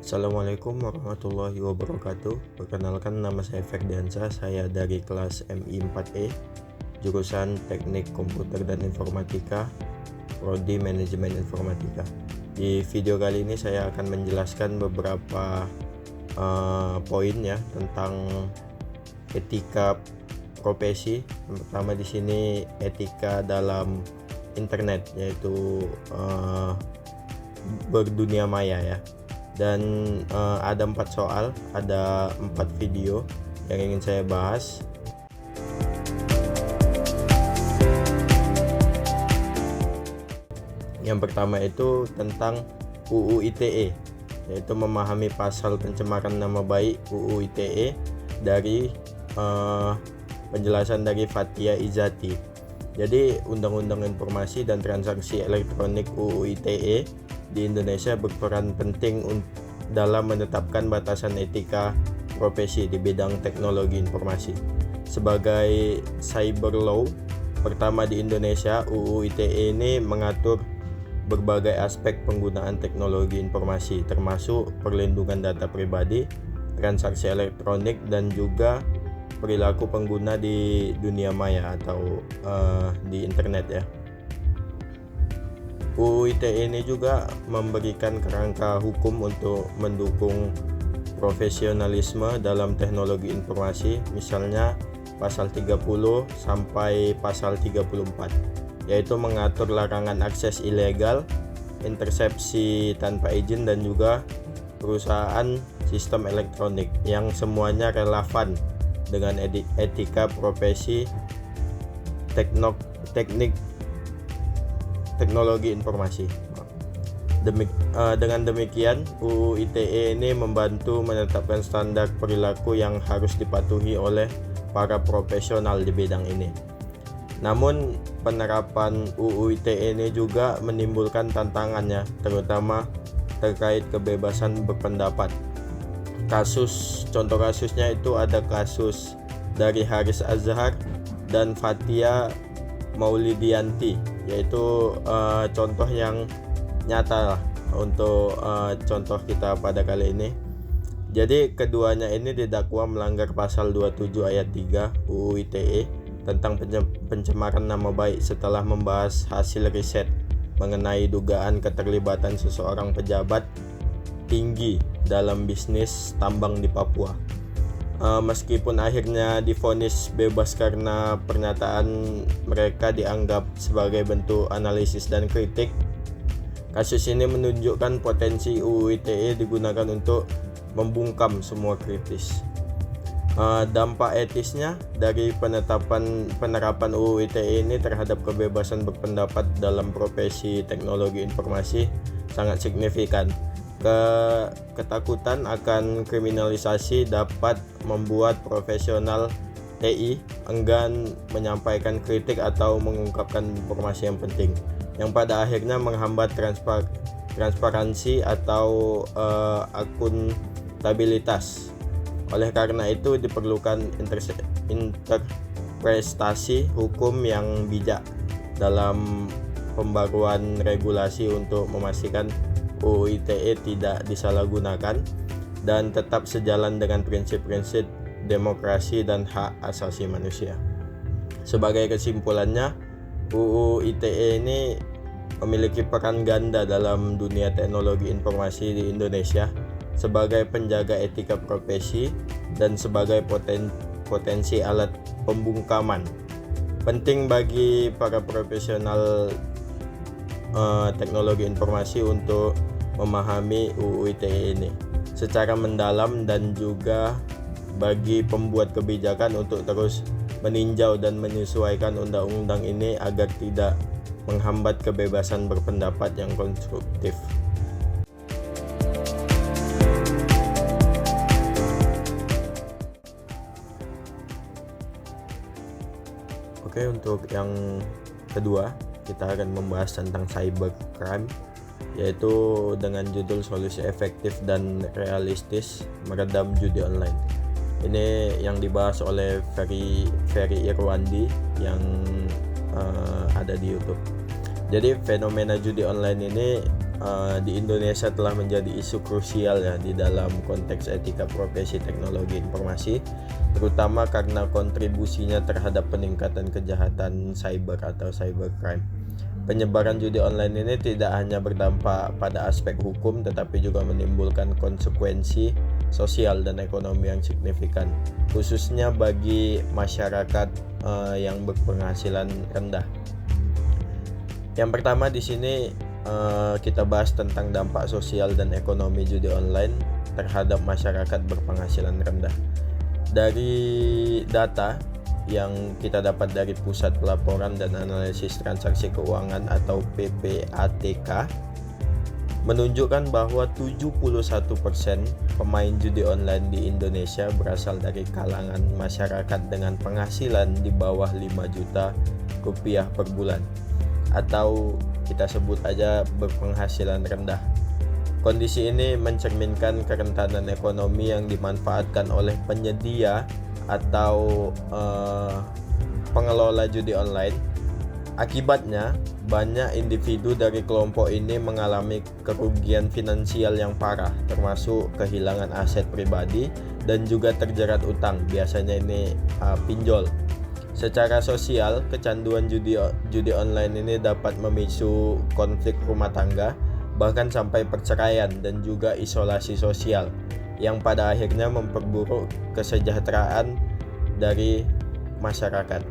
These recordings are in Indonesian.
Assalamualaikum warahmatullahi wabarakatuh. Perkenalkan, nama saya Ferdiansyah. Saya dari kelas MI 4E, jurusan Teknik Komputer dan Informatika, Prodi Manajemen Informatika. Di video kali ini saya akan menjelaskan beberapa poin ya tentang etika profesi. Yang pertama di sini etika dalam internet, yaitu berdunia maya ya. Dan ada 4 soal, ada 4 video yang ingin saya bahas. Yang pertama itu tentang UU ITE, yaitu memahami pasal pencemaran nama baik UU ITE dari penjelasan dari Fathia Izzati. Jadi Undang-Undang Informasi dan Transaksi Elektronik UU ITE di Indonesia berperan penting dalam menetapkan batasan etika profesi di bidang teknologi informasi. Sebagai cyber law pertama di Indonesia, UU ITE ini mengatur berbagai aspek penggunaan teknologi informasi, termasuk perlindungan data pribadi, transaksi elektronik, dan juga perilaku pengguna di dunia maya atau di internet ya. UU ITE ini juga memberikan kerangka hukum untuk mendukung profesionalisme dalam teknologi informasi, misalnya pasal 30 sampai pasal 34, yaitu mengatur larangan akses ilegal, intersepsi tanpa izin, dan juga perusahaan sistem elektronik, yang semuanya relevan dengan etika profesi teknologi informasi. Dengan demikian, UU ITE ini membantu menetapkan standar perilaku yang harus dipatuhi oleh para profesional di bidang ini. Namun, penerapan UU ITE ini juga menimbulkan tantangannya, terutama terkait kebebasan berpendapat. Contoh kasusnya itu ada kasus dari Haris Azhar dan Fathia Maulidiyanti, yaitu contoh yang nyata lah untuk contoh kita pada kali ini. Jadi keduanya ini didakwa melanggar pasal 27 ayat 3 UU ITE tentang pencemaran nama baik setelah membahas hasil riset mengenai dugaan keterlibatan seseorang pejabat tinggi dalam bisnis tambang di Papua. Meskipun akhirnya divonis bebas karena pernyataan mereka dianggap sebagai bentuk analisis dan kritik, kasus ini menunjukkan potensi UU ITE digunakan untuk membungkam semua kritis. Dampak etisnya dari penerapan UU ITE ini terhadap kebebasan berpendapat dalam profesi teknologi informasi sangat signifikan. Ketakutan akan kriminalisasi dapat membuat profesional TI enggan menyampaikan kritik atau mengungkapkan informasi yang penting, yang pada akhirnya menghambat transparansi atau akuntabilitas. Oleh karena itu diperlukan interpretasi hukum yang bijak dalam pembaruan regulasi untuk memastikan UU ITE tidak disalahgunakan dan tetap sejalan dengan prinsip-prinsip demokrasi dan hak asasi manusia. Sebagai kesimpulannya, UU ITE ini memiliki peran ganda dalam dunia teknologi informasi di Indonesia sebagai penjaga etika profesi dan sebagai potensi alat pembungkaman. Penting bagi para profesional teknologi informasi untuk memahami UU ITE ini secara mendalam, dan juga bagi pembuat kebijakan untuk terus meninjau dan menyesuaikan undang-undang ini agar tidak menghambat kebebasan berpendapat yang konstruktif. Oke, untuk yang kedua kita akan membahas tentang cybercrime, yaitu dengan judul solusi efektif dan realistis meredam judi online. Ini yang dibahas oleh Ferry Irwandi yang ada di YouTube. Jadi fenomena judi online ini di Indonesia telah menjadi isu krusial ya di dalam konteks etika profesi teknologi informasi, terutama karena kontribusinya terhadap peningkatan kejahatan cyber atau cybercrime. Penyebaran judi online ini tidak hanya berdampak pada aspek hukum, tetapi juga menimbulkan konsekuensi sosial dan ekonomi yang signifikan, khususnya bagi masyarakat yang berpenghasilan rendah. Yang pertama di sini kita bahas tentang dampak sosial dan ekonomi judi online terhadap masyarakat berpenghasilan rendah. Dari data yang kita dapat dari Pusat Pelaporan dan Analisis Transaksi Keuangan atau PPATK menunjukkan bahwa 71% pemain judi online di Indonesia berasal dari kalangan masyarakat dengan penghasilan di bawah 5 juta rupiah per bulan, atau kita sebut aja berpenghasilan rendah. Kondisi ini mencerminkan kerentanan ekonomi yang dimanfaatkan oleh penyedia atau pengelola judi online. Akibatnya, banyak individu dari kelompok ini mengalami kerugian finansial yang parah, termasuk kehilangan aset pribadi dan juga terjerat utang. Biasanya ini pinjol. Secara sosial, kecanduan judi online ini dapat memicu konflik rumah tangga, bahkan sampai perceraian dan juga isolasi sosial, yang pada akhirnya memperburuk kesejahteraan dari masyarakat.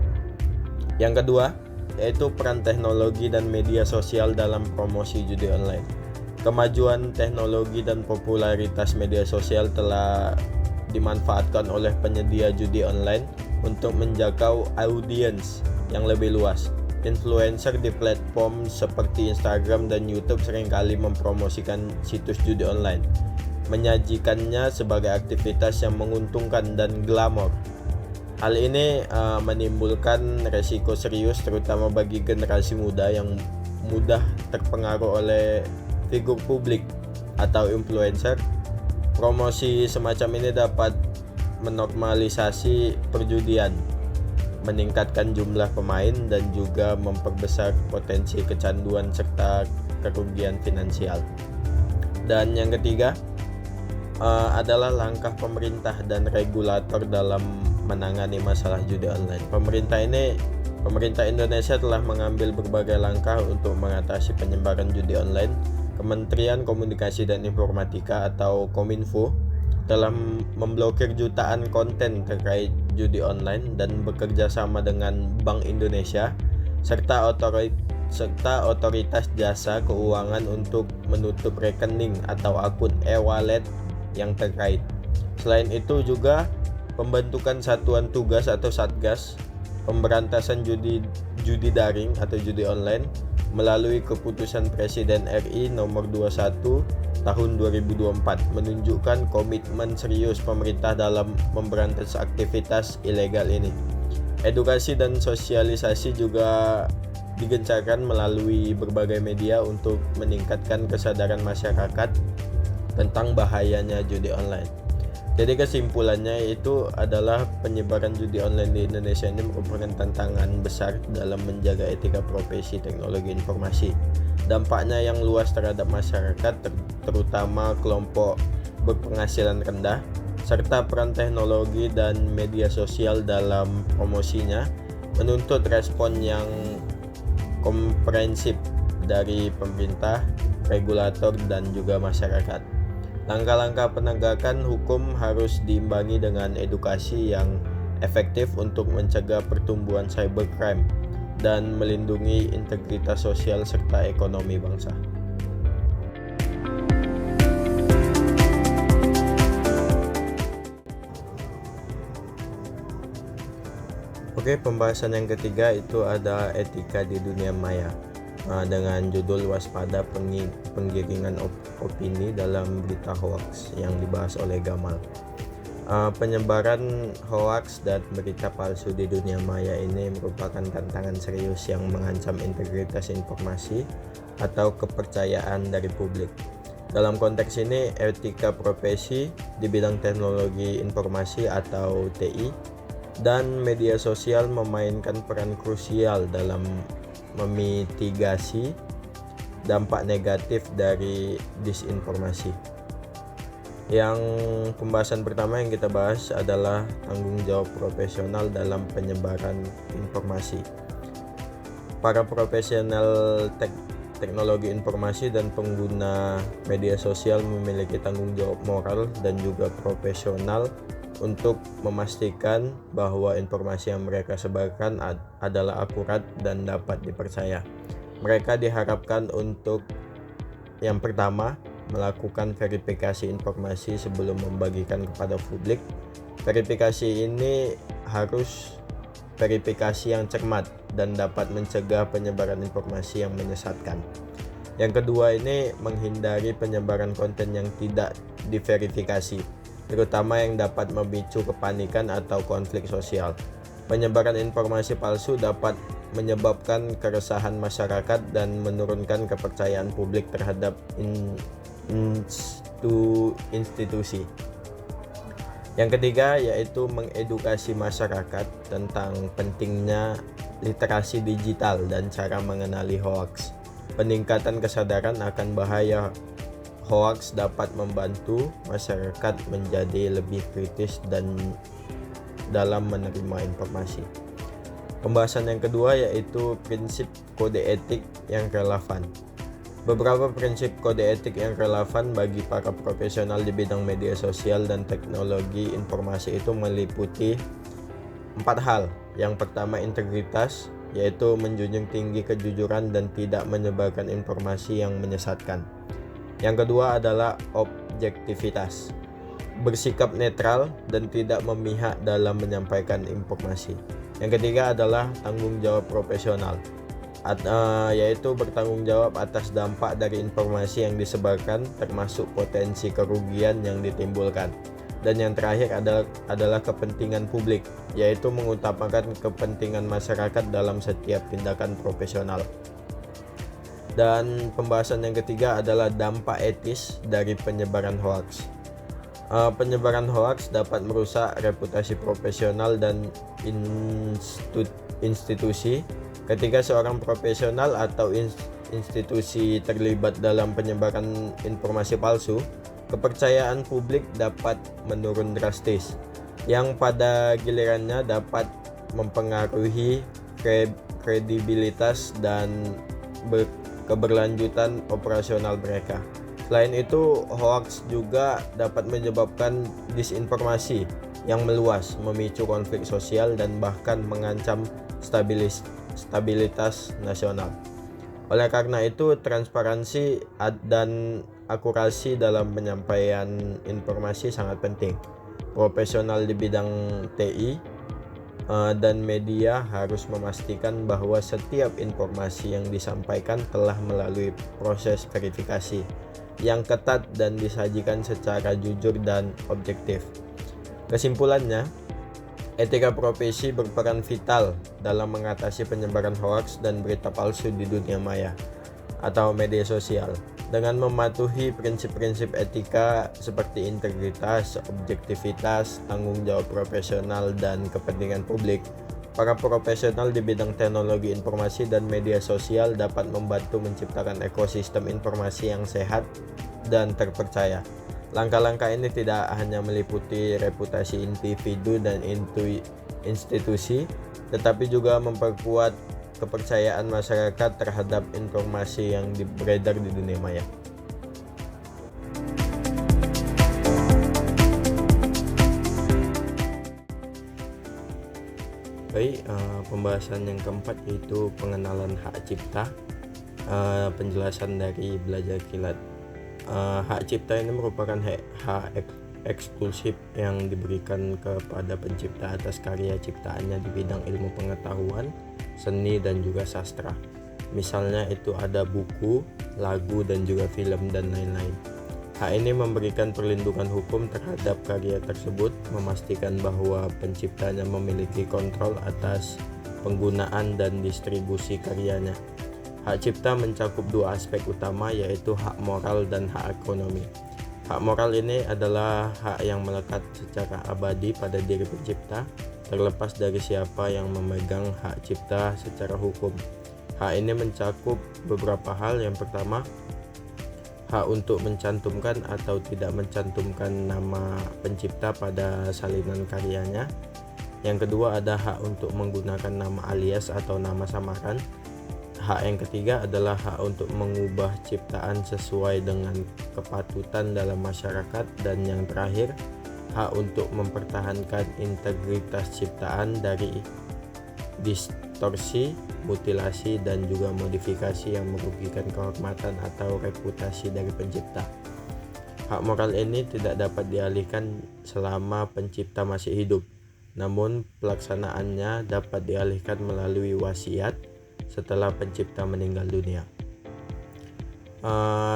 Yang kedua, yaitu peran teknologi dan media sosial dalam promosi judi online. Kemajuan teknologi dan popularitas media sosial telah dimanfaatkan oleh penyedia judi online untuk menjangkau audiens yang lebih luas. Influencer di platform seperti Instagram dan YouTube seringkali mempromosikan situs judi online, menyajikannya sebagai aktivitas yang menguntungkan dan glamor. Hal ini menimbulkan resiko serius terutama bagi generasi muda yang mudah terpengaruh oleh figur publik atau influencer. Promosi semacam ini dapat menormalisasi perjudian, meningkatkan jumlah pemain dan juga memperbesar potensi kecanduan serta kerugian finansial. Dan yang ketiga adalah langkah pemerintah dan regulator dalam menangani masalah judi online. Pemerintah Indonesia telah mengambil berbagai langkah untuk mengatasi penyebaran judi online. Kementerian Komunikasi dan Informatika atau Kominfo telah memblokir jutaan konten terkait judi online dan bekerja sama dengan Bank Indonesia serta otoritas jasa keuangan untuk menutup rekening atau akun e-wallet yang terkait. Selain itu juga pembentukan satuan tugas atau Satgas pemberantasan judi daring atau judi online melalui keputusan Presiden RI nomor 21 tahun 2024 menunjukkan komitmen serius pemerintah dalam memberantas aktivitas ilegal ini. Edukasi dan sosialisasi juga digencarkan melalui berbagai media untuk meningkatkan kesadaran masyarakat tentang bahayanya judi online. Jadi kesimpulannya itu adalah penyebaran judi online di Indonesia ini merupakan tantangan besar dalam menjaga etika profesi teknologi informasi. Dampaknya yang luas terhadap masyarakat, terutama kelompok berpenghasilan rendah, serta peran teknologi dan media sosial dalam promosinya, menuntut respon yang komprehensif dari pemerintah, regulator, dan juga masyarakat. Langkah-langkah penegakan hukum harus diimbangi dengan edukasi yang efektif untuk mencegah pertumbuhan cybercrime dan melindungi integritas sosial serta ekonomi bangsa. Oke, pembahasan yang ketiga itu ada etika di dunia maya dengan judul waspada penggiringan opini dalam berita hoax yang dibahas oleh Gamal. Penyebaran hoax dan berita palsu di dunia maya ini merupakan tantangan serius yang mengancam integritas informasi atau kepercayaan dari publik. Dalam konteks ini, etika profesi di bidang teknologi informasi atau TI dan media sosial memainkan peran krusial dalam memitigasi dampak negatif dari disinformasi. Yang pembahasan pertama yang kita bahas adalah tanggung jawab profesional dalam penyebaran informasi. Para profesional teknologi informasi dan pengguna media sosial memiliki tanggung jawab moral dan juga profesional untuk memastikan bahwa informasi yang mereka sebarkan adalah akurat dan dapat dipercaya. Mereka diharapkan untuk yang pertama, melakukan verifikasi informasi sebelum membagikan kepada publik. Verifikasi ini harus verifikasi yang cermat dan dapat mencegah penyebaran informasi yang menyesatkan. Yang kedua ini menghindari penyebaran konten yang tidak diverifikasi, terutama yang dapat memicu kepanikan atau konflik sosial. Penyebaran informasi palsu dapat menyebabkan keresahan masyarakat dan menurunkan kepercayaan publik terhadap institusi. Yang ketiga yaitu mengedukasi masyarakat tentang pentingnya literasi digital dan cara mengenali hoaks. Peningkatan kesadaran akan bahaya hoaks dapat membantu masyarakat menjadi lebih kritis dan dalam menerima informasi. Pembahasan yang kedua yaitu prinsip kode etik yang relevan. Beberapa prinsip kode etik yang relevan bagi para profesional di bidang media sosial dan teknologi informasi itu meliputi 4 hal. Yang pertama integritas, yaitu menjunjung tinggi kejujuran dan tidak menyebarkan informasi yang menyesatkan. Yang kedua adalah objektivitas, bersikap netral dan tidak memihak dalam menyampaikan informasi. Yang ketiga adalah tanggung jawab profesional, yaitu bertanggung jawab atas dampak dari informasi yang disebarkan termasuk potensi kerugian yang ditimbulkan. Dan yang terakhir adalah kepentingan publik, yaitu mengutamakan kepentingan masyarakat dalam setiap tindakan profesional. Dan pembahasan yang ketiga adalah dampak etis dari penyebaran hoaks. Penyebaran hoaks dapat merusak reputasi profesional dan institusi. Ketika seorang profesional atau institusi terlibat dalam penyebaran informasi palsu, kepercayaan publik dapat menurun drastis, yang pada gilirannya dapat mempengaruhi kredibilitas dan keberlanjutan operasional mereka. Selain itu, hoaks juga dapat menyebabkan disinformasi yang meluas, memicu konflik sosial dan bahkan mengancam stabilitas nasional. Oleh karena itu, transparansi dan akurasi dalam penyampaian informasi sangat penting. Profesional di bidang TI dan media harus memastikan bahwa setiap informasi yang disampaikan telah melalui proses verifikasi yang ketat dan disajikan secara jujur dan objektif. Kesimpulannya, etika profesi berperan vital dalam mengatasi penyebaran hoaks dan berita palsu di dunia maya atau media sosial. Dengan mematuhi prinsip-prinsip etika seperti integritas, objektivitas, tanggung jawab profesional, dan kepentingan publik, para profesional di bidang teknologi informasi dan media sosial dapat membantu menciptakan ekosistem informasi yang sehat dan terpercaya. Langkah-langkah ini tidak hanya meliputi reputasi individu dan institusi, tetapi juga memperkuat kepercayaan masyarakat terhadap informasi yang beredar di dunia maya. Baik, pembahasan yang keempat yaitu pengenalan hak cipta. Penjelasan dari Belajar Kilat. Hak cipta ini merupakan hak eksklusif yang diberikan kepada pencipta atas karya ciptaannya di bidang ilmu pengetahuan, seni, dan juga sastra. Misalnya itu ada buku, lagu, dan juga film dan lain-lain. Hak ini memberikan perlindungan hukum terhadap karya tersebut, memastikan bahwa penciptanya memiliki kontrol atas penggunaan dan distribusi karyanya. Hak cipta mencakup dua aspek utama, yaitu hak moral dan hak ekonomi. Hak moral ini adalah hak yang melekat secara abadi pada diri pencipta, terlepas dari siapa yang memegang hak cipta secara hukum. Hak ini mencakup beberapa hal. Yang pertama, hak untuk mencantumkan atau tidak mencantumkan nama pencipta pada salinan karyanya. Yang kedua ada hak untuk menggunakan nama alias atau nama samaran. Hak yang ketiga adalah hak untuk mengubah ciptaan sesuai dengan kepatutan dalam masyarakat. Dan yang terakhir, hak untuk mempertahankan integritas ciptaan dari distorsi, mutilasi, dan juga modifikasi yang merugikan kehormatan atau reputasi dari pencipta. Hak moral ini tidak dapat dialihkan selama pencipta masih hidup, namun pelaksanaannya dapat dialihkan melalui wasiat setelah pencipta meninggal dunia.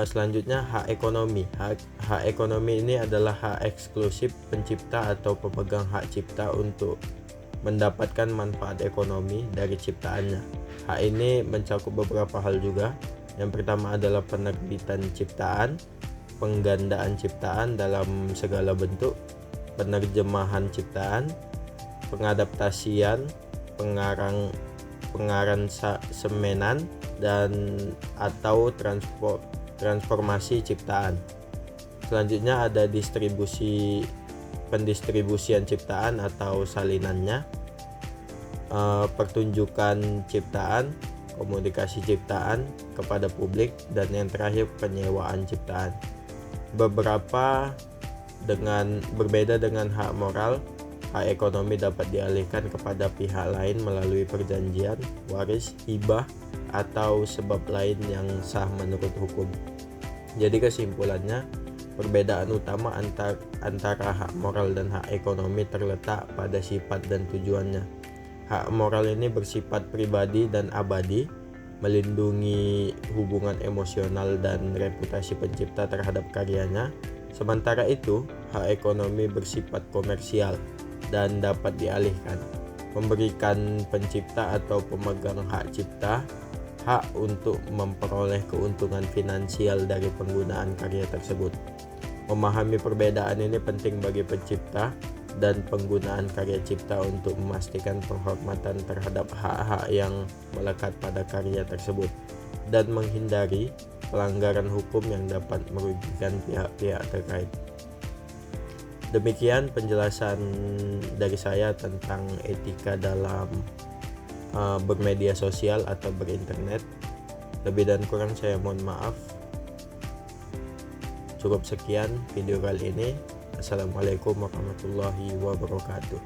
Selanjutnya hak ekonomi. Hak ekonomi ini adalah hak eksklusif pencipta atau pemegang hak cipta untuk mendapatkan manfaat ekonomi dari ciptaannya. Hak ini mencakup beberapa hal juga. Yang pertama adalah penerbitan ciptaan, penggandaan ciptaan dalam segala bentuk, penerjemahan ciptaan, pengadaptasian, pengaransemenan, dan atau transformasi ciptaan. Selanjutnya ada pendistribusian ciptaan atau salinannya, pertunjukan ciptaan, komunikasi ciptaan kepada publik, dan yang terakhir penyewaan ciptaan. Berbeda dengan hak moral, hak ekonomi dapat dialihkan kepada pihak lain melalui perjanjian, waris, hibah, atau sebab lain yang sah menurut hukum. Jadi kesimpulannya, perbedaan utama antara hak moral dan hak ekonomi terletak pada sifat dan tujuannya. Hak moral ini bersifat pribadi dan abadi, melindungi hubungan emosional dan reputasi pencipta terhadap karyanya. Sementara itu, hak ekonomi bersifat komersial dan dapat dialihkan, memberikan pencipta atau pemegang hak cipta hak untuk memperoleh keuntungan finansial dari penggunaan karya tersebut. Memahami perbedaan ini penting bagi pencipta dan penggunaan karya cipta untuk memastikan penghormatan terhadap hak-hak yang melekat pada karya tersebut dan menghindari pelanggaran hukum yang dapat merugikan pihak-pihak terkait. Demikian penjelasan dari saya tentang etika dalam bermedia sosial atau berinternet. Lebih dan kurang saya mohon maaf. Cukup sekian video kali ini. Assalamualaikum warahmatullahi wabarakatuh.